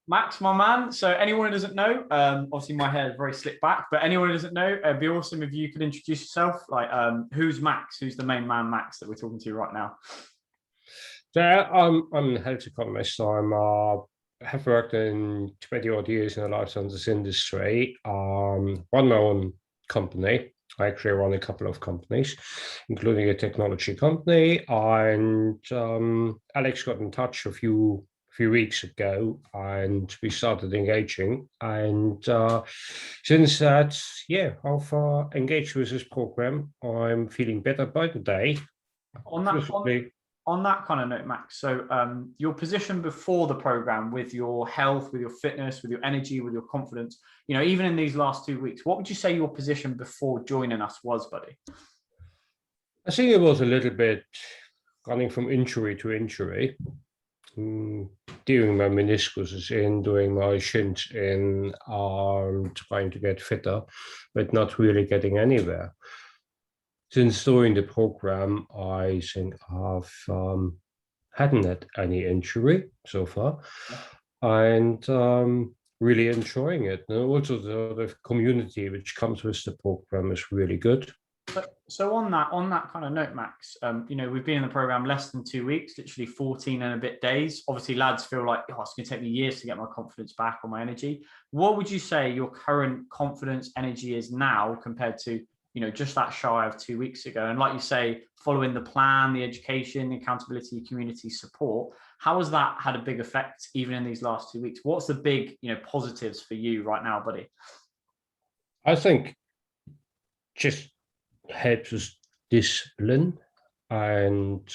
Max, my man. So anyone who doesn't know, obviously my hair is very slicked back, but anyone who doesn't know, it'd be awesome if you could introduce yourself. Like, who's Max? Who's the main man, Max, that we're talking to right now? So I'm a health economist. Have worked in 20 odd years in the life sciences industry. Run my own company. I actually run a couple of companies, including a technology company. And Alex got in touch a few weeks ago, and we started engaging. And since that, yeah, I've engaged with this program. I'm feeling better by the day. On that on, Physically, on that kind of note, Max. So your position before the program, with your health, with your fitness, with your energy, with your confidence, even in these last 2 weeks, what would you say your position before joining us was, buddy? I think it was a little bit running from injury to injury. Doing my meniscus in, doing my shins in, trying to get fitter, but not really getting anywhere. Since doing the program, I think I've hadn't had any injury so far, and really enjoying it. And also the community which comes with the program is really good. So on that kind of note, Max, we've been in the program less than 2 weeks, literally 14 and a bit days. Obviously, lads feel like, oh, it's going to take me years to get my confidence back or my energy. What would you say your current confidence energy is now compared to, just that shy of 2 weeks ago? And like you say, following the plan, the education, the accountability, community support, how has that had a big effect even in these last 2 weeks? What's the big, positives for you right now, buddy? I think just helps us discipline and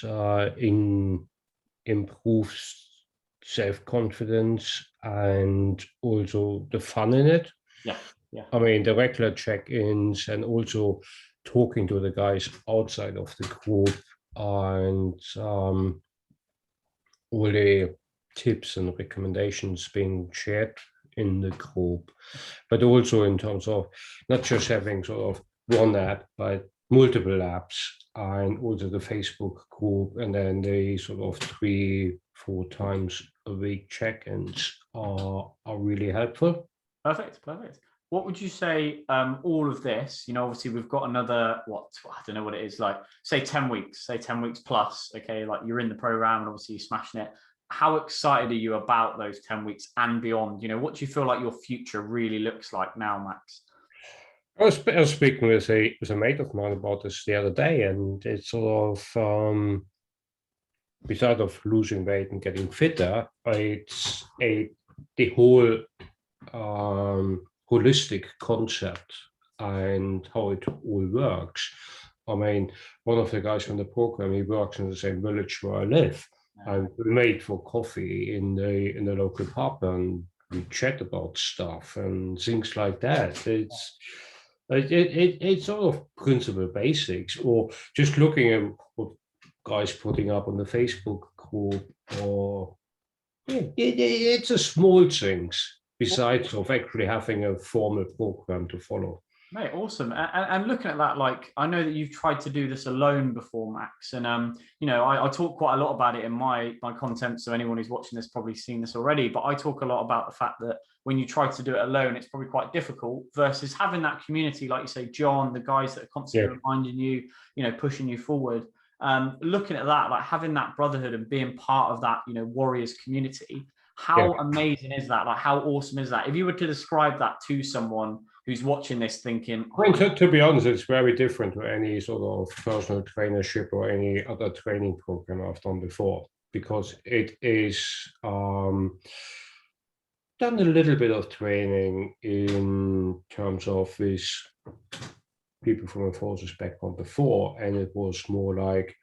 improves self-confidence and also the fun in it. Yeah, yeah. I mean, the regular check-ins and also talking to the guys outside of the group and all the tips and recommendations being shared in the group, but also in terms of not just having sort of one app, but multiple apps, and also the Facebook group, and then the sort of 3-4 times a week check-ins are really helpful. Perfect, perfect. What would you say, all of this, obviously we've got another, I don't know what it is, like, say 10 weeks, say 10 weeks plus, okay, like you're in the program and obviously you're smashing it. How excited are you about those 10 weeks and beyond? What do you feel like your future really looks like now, Max? I was speaking with a mate of mine about this the other day, and it's sort of besides of losing weight and getting fitter, it's the whole holistic concept and how it all works. I mean, one of the guys from the program, he works in the same village where I live, and we meet for coffee in the local pub, and we chat about stuff and things like that. It's sort of principle basics, or just looking at what guys putting up on the Facebook group, or it's a small things besides of actually having a formal program to follow. Mate, awesome. And looking at that, like, I know that you've tried to do this alone before, Max. And I talk quite a lot about it in my content. So anyone who's watching this probably seen this already. But I talk a lot about the fact that when you try to do it alone, it's probably quite difficult versus having that community, like you say, John, the guys that are constantly reminding you, pushing you forward. Looking at that, like having that brotherhood and being part of that, warriors community. How amazing is that? Like, how awesome is that? If you were to describe that to someone who's watching this thinking, I mean, to be honest, it's very different to any sort of personal trainership or any other training program I've done before, because it is done a little bit of training in terms of this people from a forces background before, and it was more like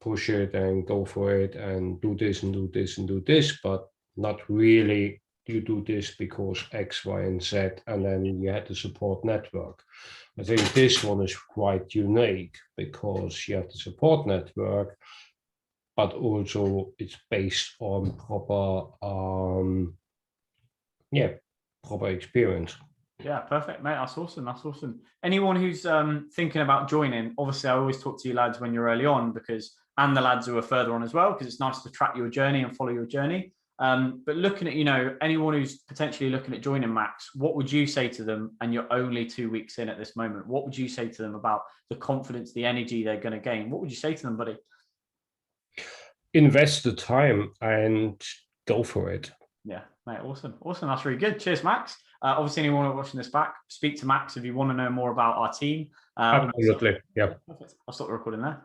push it and go for it and do this and do this and do this, but not really you do this because X, Y, and Z, and then you had the support network. I think this one is quite unique because you have the support network, but also it's based on proper experience. Yeah, perfect, mate. That's awesome. That's awesome. Anyone who's thinking about joining, obviously, I always talk to you lads when you're early on, and the lads who are further on as well, because it's nice to track your journey and follow your journey. But looking at, you know, anyone who's potentially looking at joining Max, what would you say to them? And you're only 2 weeks in at this moment. What would you say to them about the confidence, the energy they're going to gain? What would you say to them, buddy? Invest the time and go for it. Yeah, mate, awesome. That's really good. Cheers, Max. Obviously, anyone watching this back, speak to Max if you want to know more about our team. Absolutely. Yeah. Perfect. I'll stop the recording there.